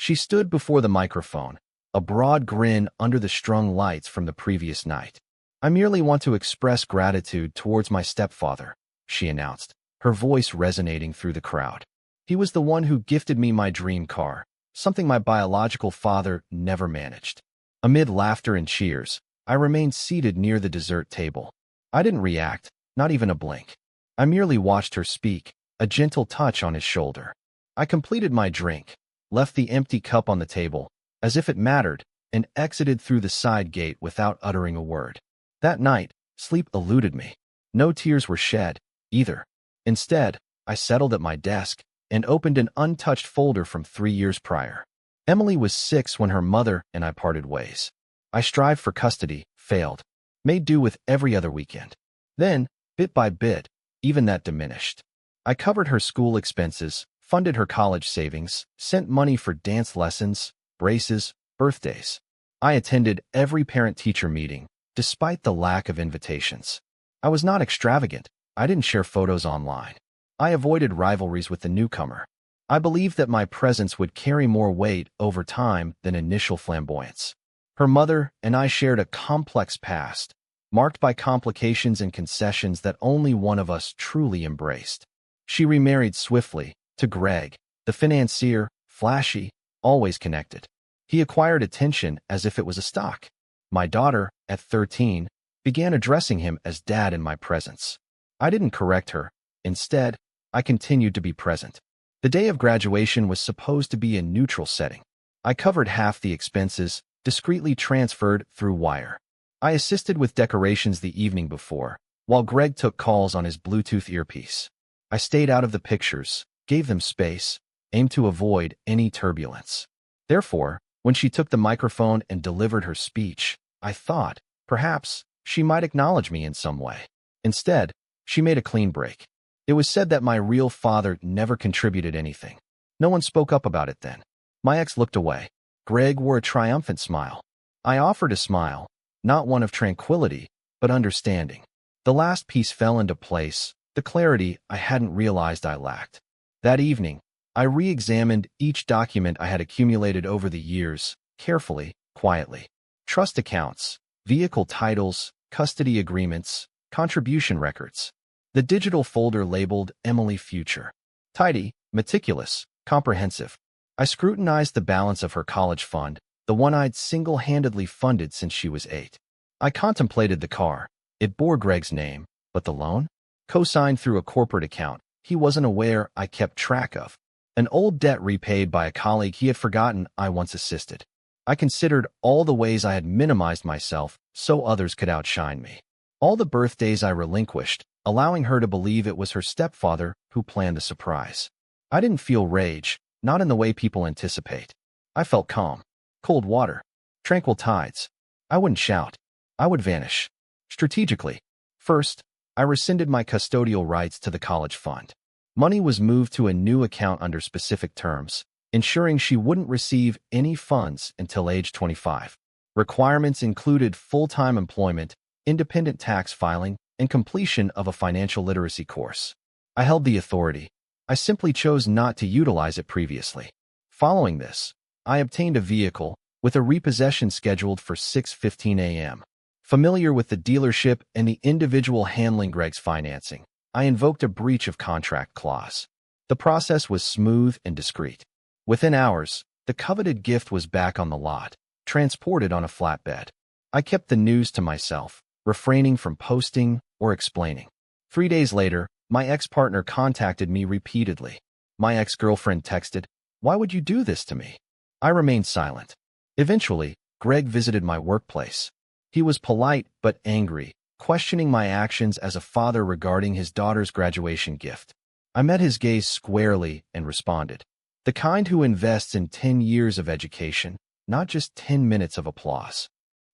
She stood before the microphone, a broad grin under the strung lights from the previous night. "I merely want to express gratitude towards my stepfather," she announced, her voice resonating through the crowd. "He was the one who gifted me my dream car, something my biological father never managed." Amid laughter and cheers, I remained seated near the dessert table. I didn't react, not even a blink. I merely watched her speak, a gentle touch on his shoulder. I completed my drink, left the empty cup on the table, as if it mattered, and exited through the side gate without uttering a word. That night, sleep eluded me. No tears were shed, either. Instead, I settled at my desk and opened an untouched folder from 3 years prior. Emily was 6 when her mother and I parted ways. I strived for custody, failed, made do with every other weekend. Then, bit by bit, even that diminished. I covered her school expenses, funded her college savings, sent money for dance lessons, braces, birthdays. I attended every parent-teacher meeting, despite the lack of invitations. I was not extravagant. I didn't share photos online. I avoided rivalries with the newcomer. I believed that my presence would carry more weight over time than initial flamboyance. Her mother and I shared a complex past, marked by complications and concessions that only one of us truly embraced. She remarried swiftly, to Greg, the financier, flashy, always connected. He acquired attention as if it was a stock. My daughter, at 13, began addressing him as dad in my presence. I didn't correct her. Instead, I continued to be present. The day of graduation was supposed to be a neutral setting. I covered half the expenses, discreetly transferred through wire. I assisted with decorations the evening before, while Greg took calls on his Bluetooth earpiece. I stayed out of the pictures, gave them space, aimed to avoid any turbulence. Therefore, when she took the microphone and delivered her speech, I thought, perhaps, she might acknowledge me in some way. Instead, she made a clean break. It was said that my real father never contributed anything. No one spoke up about it then. My ex looked away. Greg wore a triumphant smile. I offered a smile, not one of tranquility, but understanding. The last piece fell into place, the clarity I hadn't realized I lacked. That evening, I re-examined each document I had accumulated over the years, carefully, quietly. Trust accounts, vehicle titles, custody agreements, contribution records. The digital folder labeled Emily Future. Tidy, meticulous, comprehensive. I scrutinized the balance of her college fund, the one I'd single-handedly funded since she was 8. I contemplated the car. It bore Greg's name, but the loan? Co-signed through a corporate account he wasn't aware I kept track of. An old debt repaid by a colleague he had forgotten I once assisted. I considered all the ways I had minimized myself so others could outshine me. All the birthdays I relinquished, allowing her to believe it was her stepfather who planned the surprise. I didn't feel rage, not in the way people anticipate. I felt calm, cold water, tranquil tides. I wouldn't shout. I would vanish. Strategically. First, I rescinded my custodial rights to the college fund. Money was moved to a new account under specific terms, ensuring she wouldn't receive any funds until age 25. Requirements included full-time employment, independent tax filing, and completion of a financial literacy course. I held the authority. I simply chose not to utilize it previously. Following this, I obtained a vehicle with a repossession scheduled for 6:15 a.m. Familiar with the dealership and the individual handling Greg's financing, I invoked a breach of contract clause. The process was smooth and discreet. Within hours, the coveted gift was back on the lot, transported on a flatbed. I kept the news to myself, refraining from posting or explaining. 3 days later, my ex-partner contacted me repeatedly. My ex-girlfriend texted, "Why would you do this to me?" I remained silent. Eventually, Greg visited my workplace. He was polite but angry, questioning my actions as a father regarding his daughter's graduation gift. I met his gaze squarely and responded, "The kind who invests in 10 years of education, not just 10 minutes of applause."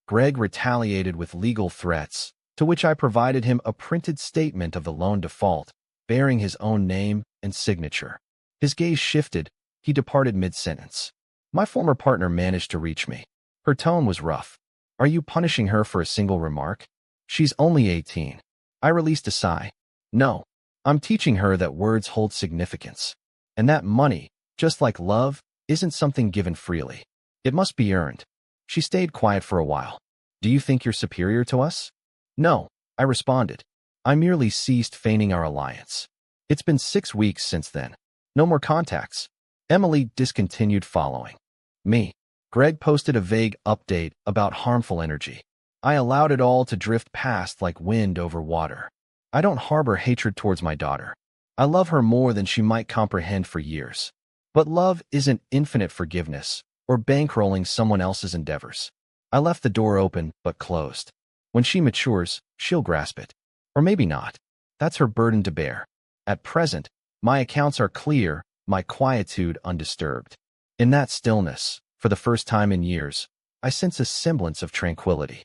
Greg retaliated with legal threats, to which I provided him a printed statement of the loan default, bearing his own name and signature. His gaze shifted. He departed mid-sentence. My former partner managed to reach me. Her tone was rough. "Are you punishing her for a single remark? She's only 18. I released a sigh. "No. I'm teaching her that words hold significance. And that money, just like love, isn't something given freely. It must be earned. She stayed quiet for a while. Do you think you're superior to us? No, I responded. I merely ceased feigning our alliance. It's been 6 weeks since then. No more contacts. Emily discontinued following me. Greg posted a vague update about harmful energy. I allowed it all to drift past like wind over water. I don't harbor hatred towards my daughter. I love her more than she might comprehend for years. But love isn't infinite forgiveness or bankrolling someone else's endeavors. I left the door open but closed. When she matures, she'll grasp it. Or maybe not. That's her burden to bear. At present, my accounts are clear, my quietude undisturbed. In that stillness, for the first time in years, I sense a semblance of tranquility.